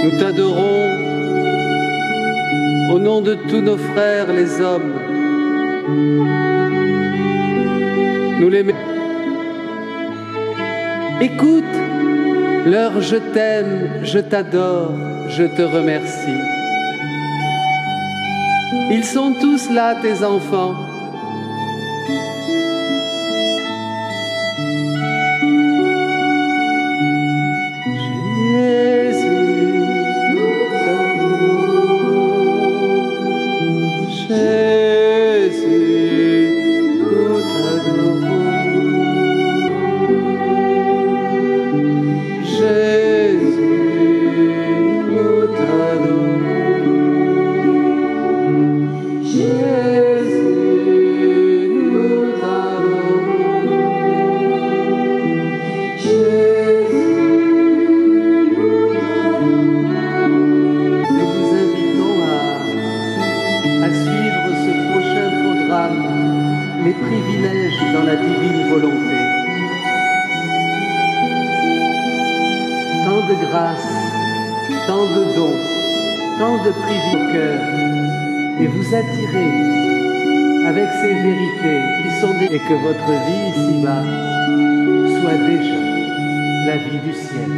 Nous t'adorons au nom de tous nos frères les hommes. Nous les écoute leur je t'aime, je t'adore, je te remercie. Ils sont tous là, tes enfants. Les privilèges dans la divine volonté. Tant de grâce, tant de dons, tant de privilèges au cœur, et vous attirez avec ces vérités qui sont des... et que votre vie ici-bas soit déjà la vie du ciel.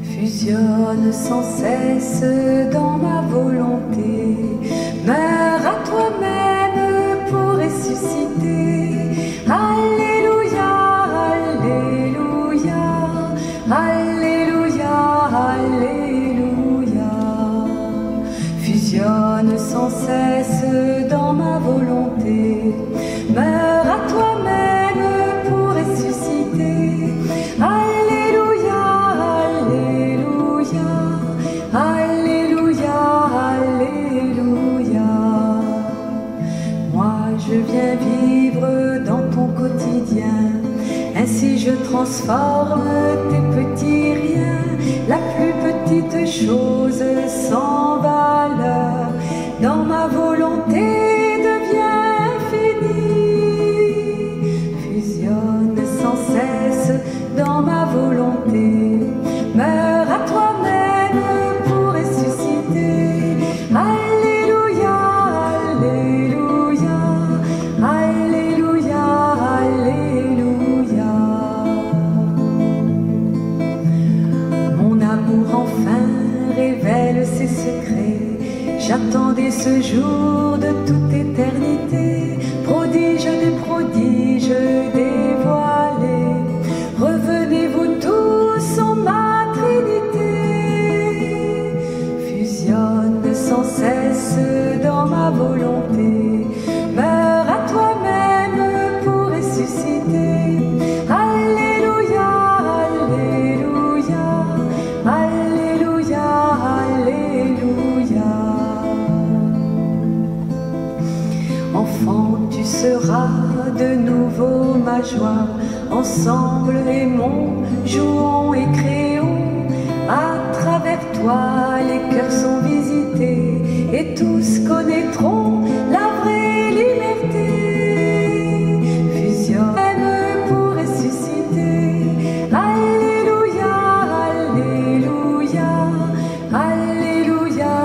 Fusionne sans cesse dans ma volonté, meurs à toi-même pour ressusciter. Alléluia, Alléluia, Alléluia, Alléluia. Fusionne sans cesse dans ma volonté, meurs à toi-même pour ressusciter. Alléluia, Alléluia, Alléluia, Alléluia. Moi je viens vivre dans ton quotidien, ainsi je transforme tes petits riens, la plus petite chose sans valeur, dans ma volonté devient infinie. Fusionne sans cesse dans ma volonté, meurs à toi-même pour ressusciter. Alléluia, Alléluia, Alléluia, Alléluia. Mon amour enfin révèle ses secrets, j'attendais ce jour de toute éternité. Prodige des prodiges dévoilés, revenez-vous tous en ma Trinité. Fusionne sans cesse dans ma volonté, meurs à toi-même pour ressusciter. Alléluia, Alléluia, Alléluia, Alléluia. renouveau ma joie. Ensemble aimons, jouons et créons. À travers toi, les cœurs sont visités et tous connaîtront la vraie liberté. Fusion pour ressusciter. Alléluia, alléluia, alléluia,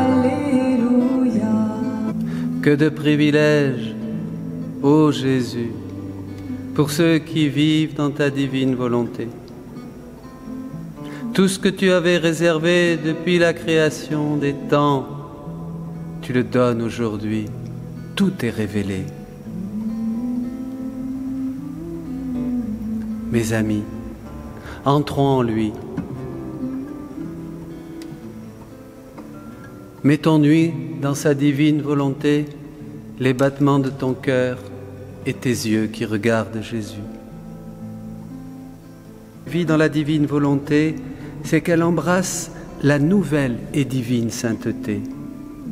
alléluia. Que de privilèges, ô Jésus, pour ceux qui vivent dans ta divine volonté. Tout ce que tu avais réservé depuis la création des temps, tu le donnes aujourd'hui. Tout est révélé. Mes amis, entrons en lui. Mettons-nous dans sa divine volonté les battements de ton cœur et tes yeux qui regardent Jésus. Vie dans la divine volonté, c'est qu'elle embrasse la nouvelle et divine sainteté,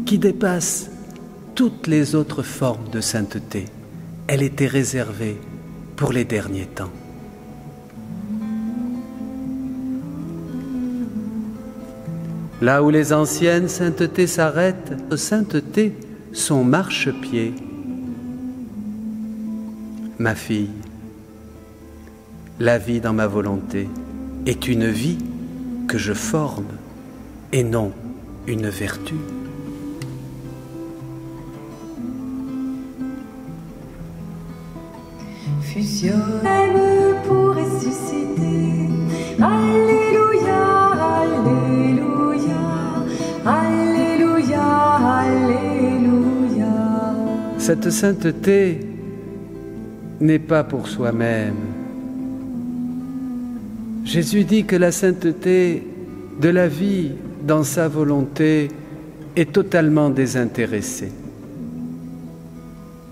qui dépasse toutes les autres formes de sainteté. Elle était réservée pour les derniers temps. Là où les anciennes saintetés s'arrêtent, sainteté, son marchepied. Ma fille, la vie dans ma volonté est une vie que je forme et non une vertu. Fusion pour ressusciter. Alléluia, alléluia, alléluia, alléluia. Cette sainteté n'est pas pour soi-même. Jésus dit que la sainteté de la vie dans sa volonté est totalement désintéressée.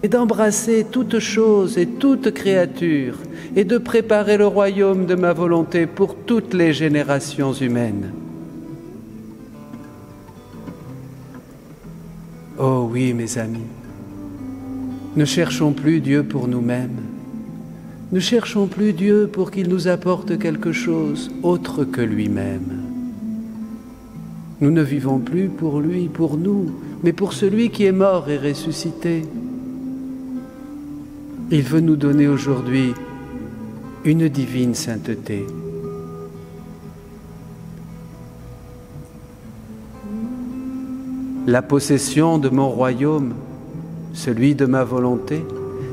Et d'embrasser toute chose et toute créature et de préparer le royaume de ma volonté pour toutes les générations humaines. Oh oui, mes amis, ne cherchons plus Dieu pour nous-mêmes. Ne cherchons plus Dieu pour qu'il nous apporte quelque chose autre que lui-même. Nous ne vivons plus pour lui, pour nous, mais pour celui qui est mort et ressuscité. Il veut nous donner aujourd'hui une divine sainteté. La possession de mon royaume, celui de ma volonté,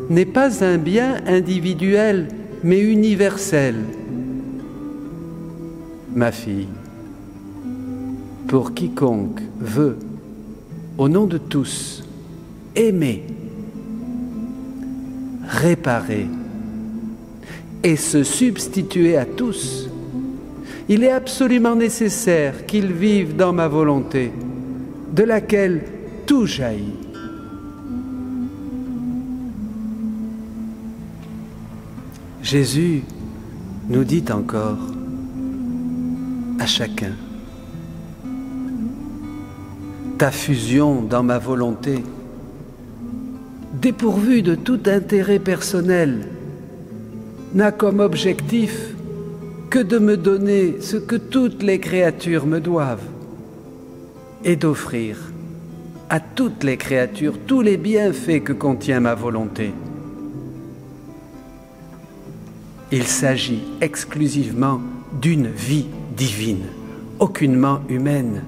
n'est pas un bien individuel, mais universel. Ma fille, pour quiconque veut, au nom de tous, aimer, réparer et se substituer à tous, il est absolument nécessaire qu'il vive dans ma volonté, de laquelle tout jaillit. Jésus nous dit encore à chacun: ta fusion dans ma volonté, dépourvue de tout intérêt personnel, n'a comme objectif que de me donner ce que toutes les créatures me doivent et d'offrir à toutes les créatures tous les bienfaits que contient ma volonté. Il s'agit exclusivement d'une vie divine, aucunement humaine.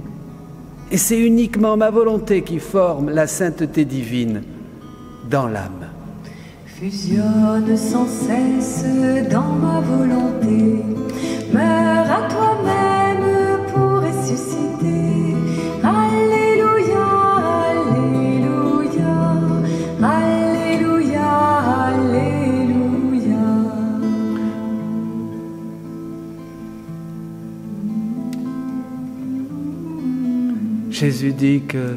Et c'est uniquement ma volonté qui forme la sainteté divine dans l'âme. Fusionne sans cesse dans ma volonté. Meurs à toi-même pour ressusciter. Alléluia, alléluia, alléluia, alléluia. Jésus dit que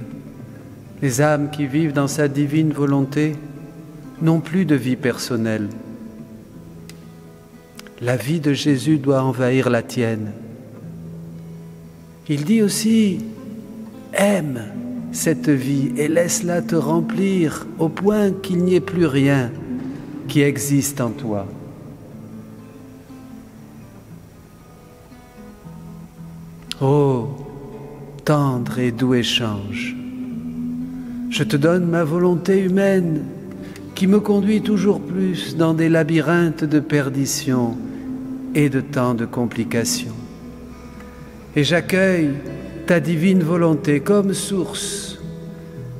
les âmes qui vivent dans sa divine volonté n'ont plus de vie personnelle. La vie de Jésus doit envahir la tienne. Il dit aussi: aime cette vie et laisse-la te remplir au point qu'il n'y ait plus rien, qui existe en toi. Oh, tendre et doux échange, je te donne ma volonté humaine qui me conduit toujours plus dans des labyrinthes de perdition et de tant de complications. Et j'accueille ta divine volonté comme source,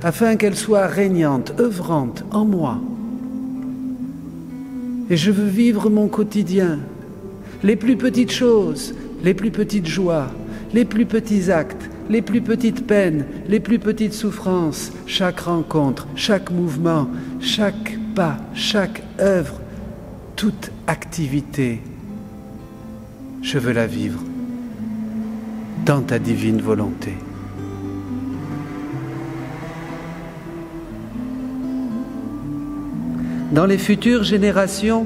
afin qu'elle soit régnante, œuvrante en moi. Et je veux vivre mon quotidien, les plus petites choses, les plus petites joies, les plus petits actes, les plus petites peines, les plus petites souffrances, chaque rencontre, chaque mouvement, chaque pas, chaque œuvre, toute activité, je veux la vivre dans ta divine volonté. Dans les futures générations,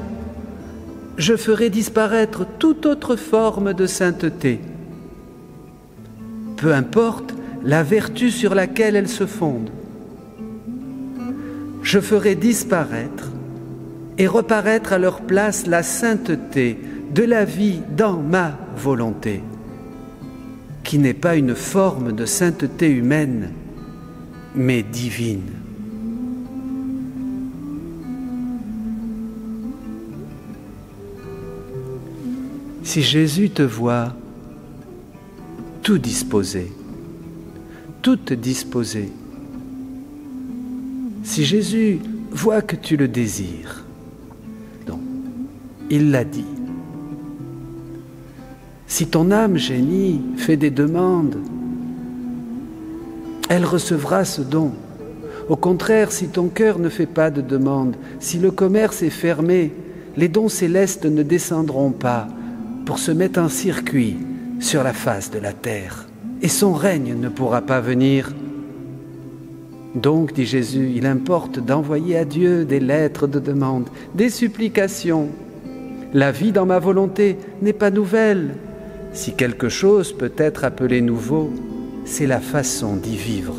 je ferai disparaître toute autre forme de sainteté. Peu importe la vertu sur laquelle elle se fonde. Je ferai disparaître et reparaître à leur place la sainteté de la vie dans ma volonté, qui n'est pas une forme de sainteté humaine, mais divine. Si Jésus te voit tout disposé, toute disposée, si Jésus voit que tu le désires, donc il l'a dit. Si ton âme génie fait des demandes, elle recevra ce don. Au contraire, si ton cœur ne fait pas de demande, si le commerce est fermé, les dons célestes ne descendront pas pour se mettre en circuit sur la face de la terre, et son règne ne pourra pas venir. Donc, dit Jésus, il importe d'envoyer à Dieu des lettres de demande, des supplications. La vie dans ma volonté n'est pas nouvelle. Si quelque chose peut être appelé nouveau, c'est la façon d'y vivre,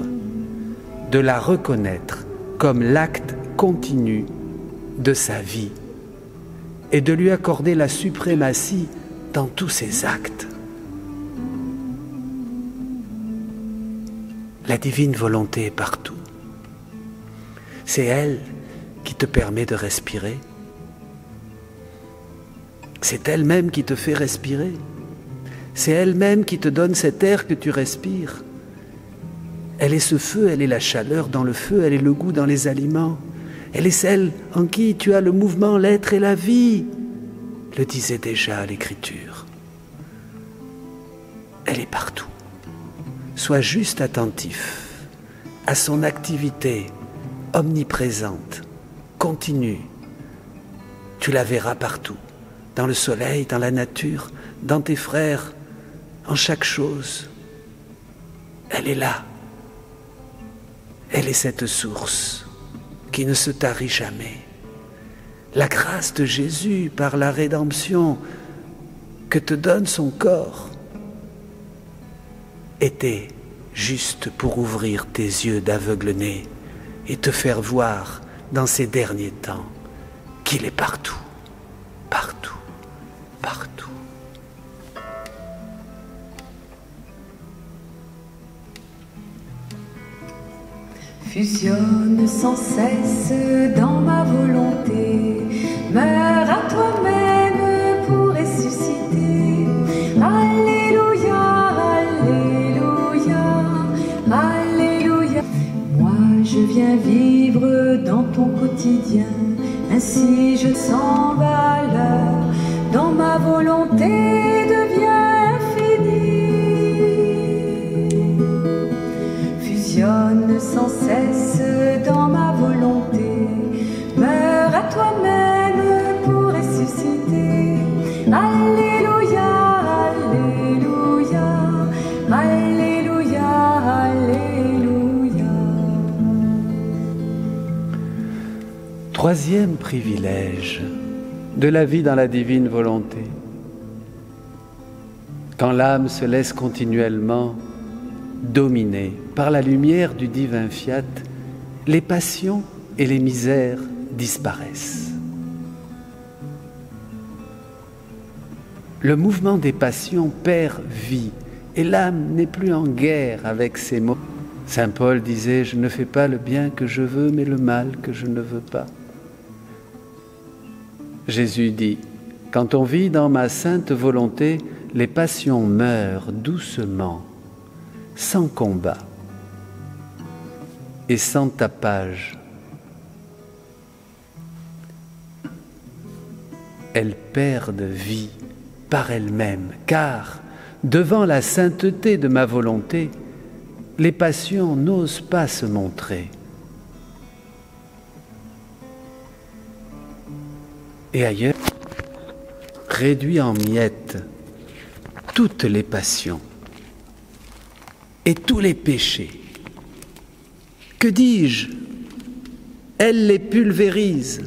de la reconnaître comme l'acte continu de sa vie et de lui accorder la suprématie dans tous ses actes. La divine volonté est partout. C'est elle qui te permet de respirer. C'est elle-même qui te fait respirer. C'est elle-même qui te donne cet air que tu respires. Elle est ce feu, elle est la chaleur dans le feu, elle est le goût dans les aliments. Elle est celle en qui tu as le mouvement, l'être et la vie, le disait déjà l'Écriture. Elle est partout. Sois juste attentif à son activité omniprésente, continue. Tu la verras partout, dans le soleil, dans la nature, dans tes frères, en chaque chose. Elle est là. Elle est cette source qui ne se tarit jamais. La grâce de Jésus par la rédemption que te donne son corps était juste pour ouvrir tes yeux d'aveugle-né et te faire voir dans ces derniers temps qu'il est partout, partout, partout. Fusionne sans cesse dans ma volonté, meurs à toi-même pour ressusciter. Alléluia, Alléluia, Alléluia. Moi je viens vivre dans ton quotidien, ainsi je sens valeur, dans ma volonté devient infinie. Fusionne sans cesse dans ma volonté, meurs à toi-même pour ressusciter. Alléluia, Alléluia, Alléluia, Alléluia. Troisième privilège de la vie dans la divine volonté. Quand l'âme se laisse continuellement dominer par la lumière du divin fiat, les passions et les misères disparaissent. le mouvement des passions perd vie et l'âme n'est plus en guerre avec ses maux. Saint Paul disait « Je ne fais pas le bien que je veux, mais le mal que je ne veux pas. » Jésus dit « Quand on vit dans ma sainte volonté, les passions meurent doucement, sans combat et sans tapage. Elles perdent vie par elles-mêmes, car devant la sainteté de ma volonté, les passions n'osent pas se montrer. Et ailleurs, réduit en miettes toutes les passions et tous les péchés. Que dis-je? Elle les pulvérise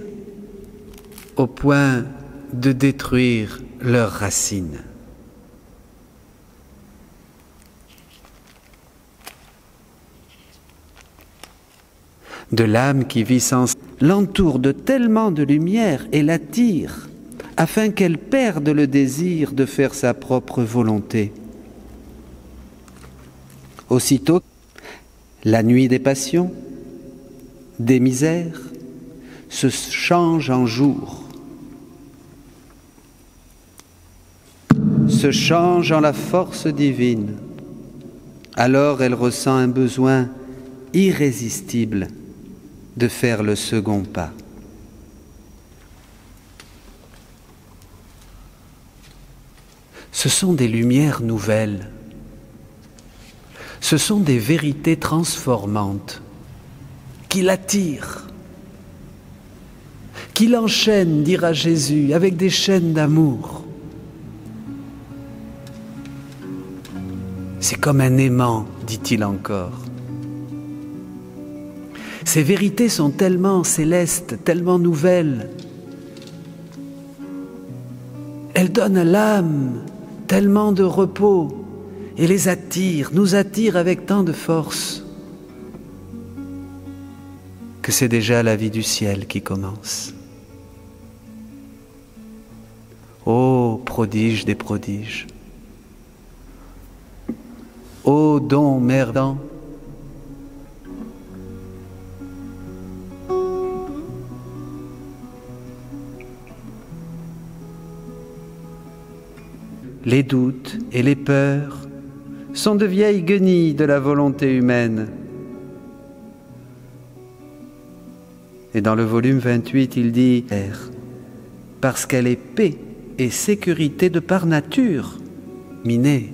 au point de détruire leurs racines. De l'âme qui vit sans l'entoure de tellement de lumière et l'attire, afin qu'elle perde le désir de faire sa propre volonté. Aussitôt, la nuit des passions, des misères, se change en jour, se change en la force divine. Alors elle ressent un besoin irrésistible de faire le second pas. Ce sont des lumières nouvelles, ce sont des vérités transformantes qui l'attirent, qui l'enchaînent, dira Jésus, avec des chaînes d'amour. C'est comme un aimant, dit-il encore. Ces vérités sont tellement célestes, tellement nouvelles. Elles donnent à l'âme tellement de repos et les attirent, nous attirent avec tant de force que c'est déjà la vie du ciel qui commence. Ô prodige des prodiges, ô don merdant, les doutes et les peurs sont de vieilles guenilles de la volonté humaine. Et dans le volume 28, il dit « Parce qu'elle est paix et sécurité de par nature, minée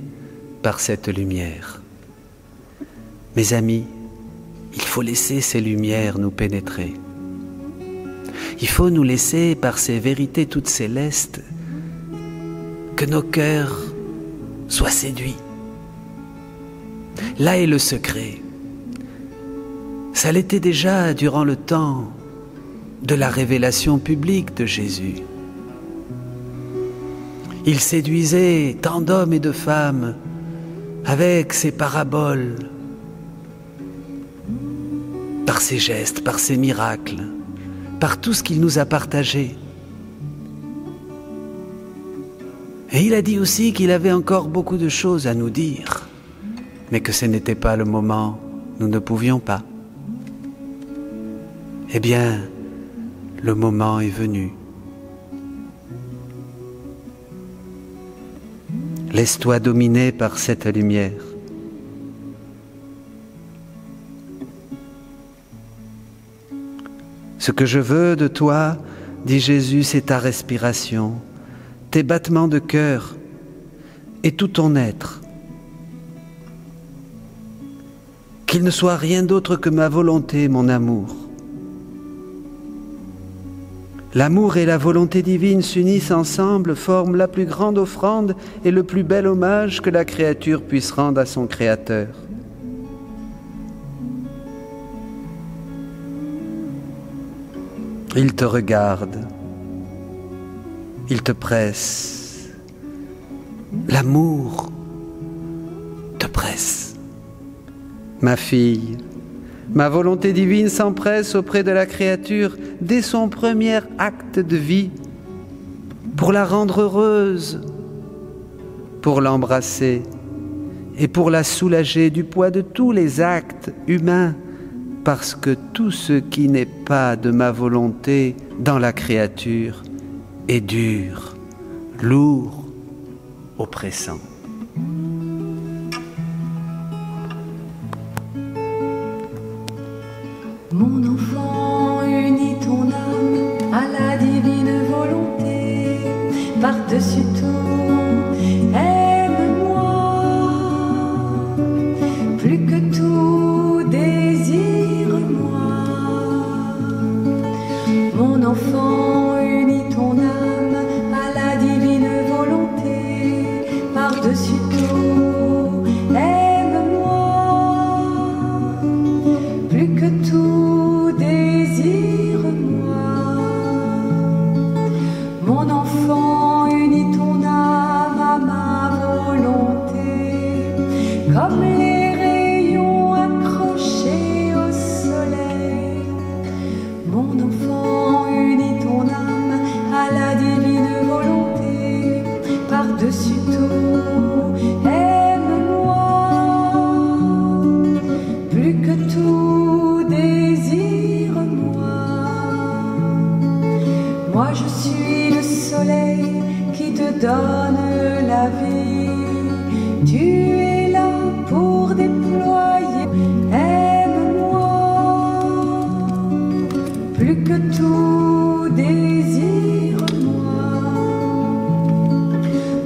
par cette lumière. » Mes amis, il faut laisser ces lumières nous pénétrer. Il faut nous laisser, par ces vérités toutes célestes, que nos cœurs soient séduits. Là est le secret. Ça l'était déjà durant le temps de la révélation publique de Jésus. Il séduisait tant d'hommes et de femmes avec ses paraboles, par ses gestes, par ses miracles, par tout ce qu'il nous a partagé. Et il a dit aussi qu'il avait encore beaucoup de choses à nous dire, mais que ce n'était pas le moment, nous ne pouvions pas. Eh bien, le moment est venu. Laisse-toi dominer par cette lumière. Ce que je veux de toi, dit Jésus, c'est ta respiration, tes battements de cœur et tout ton être. Qu'il ne soit rien d'autre que ma volonté, mon amour. L'amour et la volonté divine s'unissent ensemble, forment la plus grande offrande et le plus bel hommage que la créature puisse rendre à son Créateur. Il te regarde, il te presse, l'amour te presse. Ma fille, ma volonté divine s'empresse auprès de la créature dès son premier acte de vie pour la rendre heureuse pour l'embrasser et pour la soulager du poids de tous les actes humains, parce que tout ce qui n'est pas de ma volonté dans la créature est dur, lourd, oppressant. Mon enfant, unis ton âme à la divine volonté, par-dessus tout, aime-moi, plus que tout, désire-moi. Mon enfant, unis ton âme à la divine volonté, par-dessus tout, aime-moi, plus que tout, désire-moi. Mon enfant, unis ton âme à ma volonté, comme les rayons accrochés au soleil. Mon enfant, unis ton âme à la divine volonté, par-dessus tout, aime-moi, plus que tout, désire-moi. Moi je suis le soleil qui te donne la vie, tu es là pour déployer, aime-moi, plus que tout, désire-moi.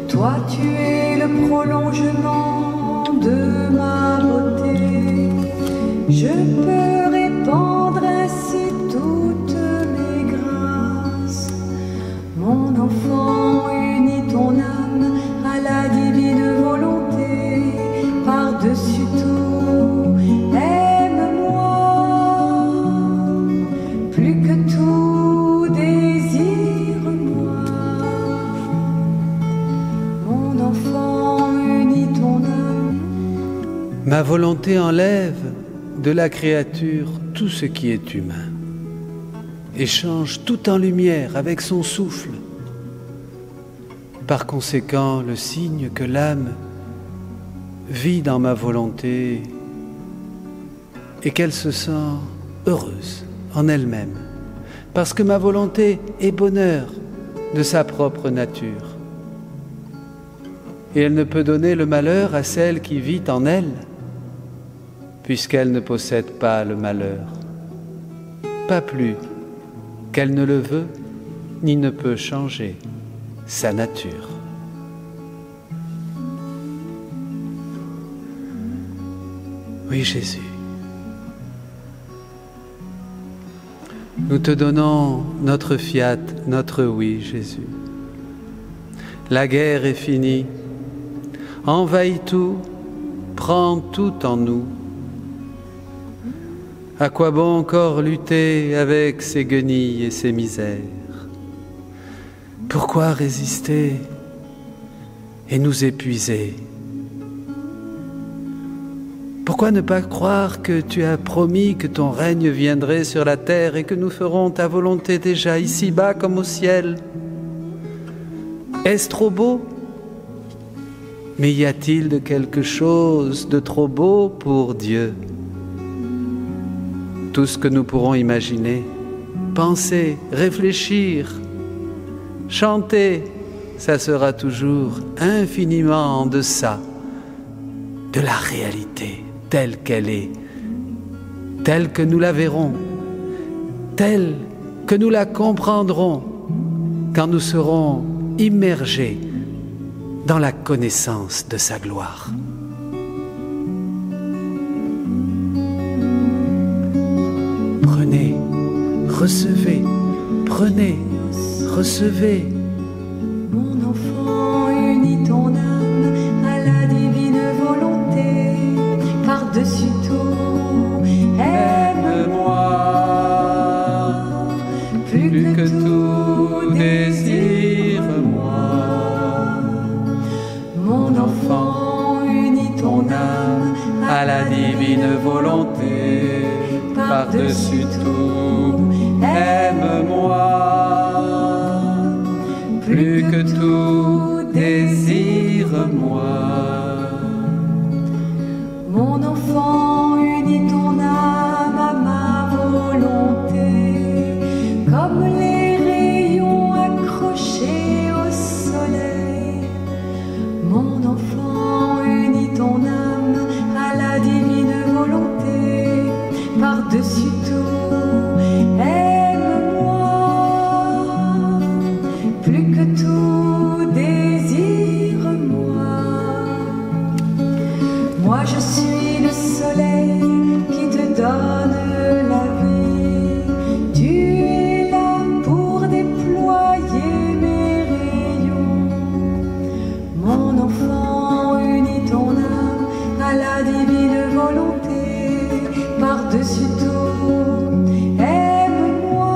Toi tu es le prolongement de ma beauté, je peux répandre ainsi toutes mes grâces. Mon enfant, unis ton âme à la divine volonté, par-dessus tout, aime-moi, plus que tout, désire-moi. Mon enfant, unis ton âme. Ma volonté enlève de la créature tout ce qui est humain et change tout en lumière avec son souffle. Par conséquent, le signe que l'âme vit dans ma volonté est qu'elle se sent heureuse en elle-même, parce que ma volonté est bonheur de sa propre nature. Et elle ne peut donner le malheur à celle qui vit en elle, puisqu'elle ne possède pas le malheur, pas plus qu'elle ne le veut ni ne peut changer sa nature. Oui, Jésus, nous te donnons notre fiat, notre oui, Jésus. La guerre est finie, envahis tout, prends tout en nous. À quoi bon encore lutter avec ces guenilles et ces misères? Pourquoi résister et nous épuiser? Pourquoi ne pas croire que tu as promis que ton règne viendrait sur la terre et que nous ferons ta volonté déjà ici-bas comme au ciel? Est-ce trop beau? Mais y a-t-il de quelque chose de trop beau pour Dieu? Tout ce que nous pourrons imaginer, penser, réfléchir, chanter, ça sera toujours infiniment en deçà de la réalité telle qu'elle est, telle que nous la verrons, telle que nous la comprendrons quand nous serons immergés dans la connaissance de sa gloire. Prenez, recevez, prenez, recevez. Mon enfant, unis ton âme à la divine volonté, par-dessus tout, aime-moi, plus que tout, désire-moi. Mon enfant, unis ton âme À la divine volonté, par-dessus tout, aime-moi, plus que tout, désire-moi. par-dessus tout, aime-moi,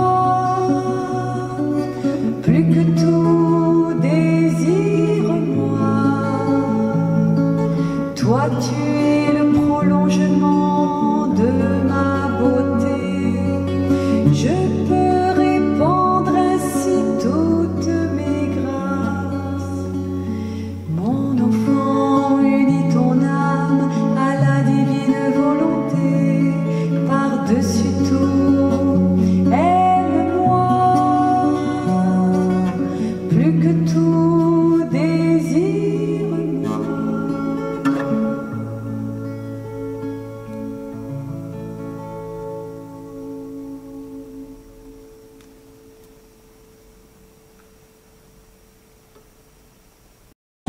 plus que tout, désire-moi. Toi, tu es le prolongement de ma beauté. Je peux répandre ainsi toutes mes grâces. Mon enfant, unis ton âme à la divine volonté. Par-dessus tout, aime-moi, plus que tout, désire-moi.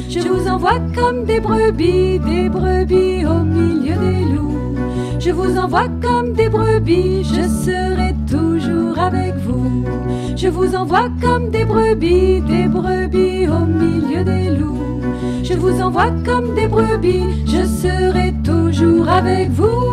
Je vous envoie comme des brebis au milieu des loups. Je vous envoie comme des brebis, je serai toujours avec vous. Je vous envoie comme des brebis au milieu des loups. Je vous envoie comme des brebis, je serai toujours avec vous.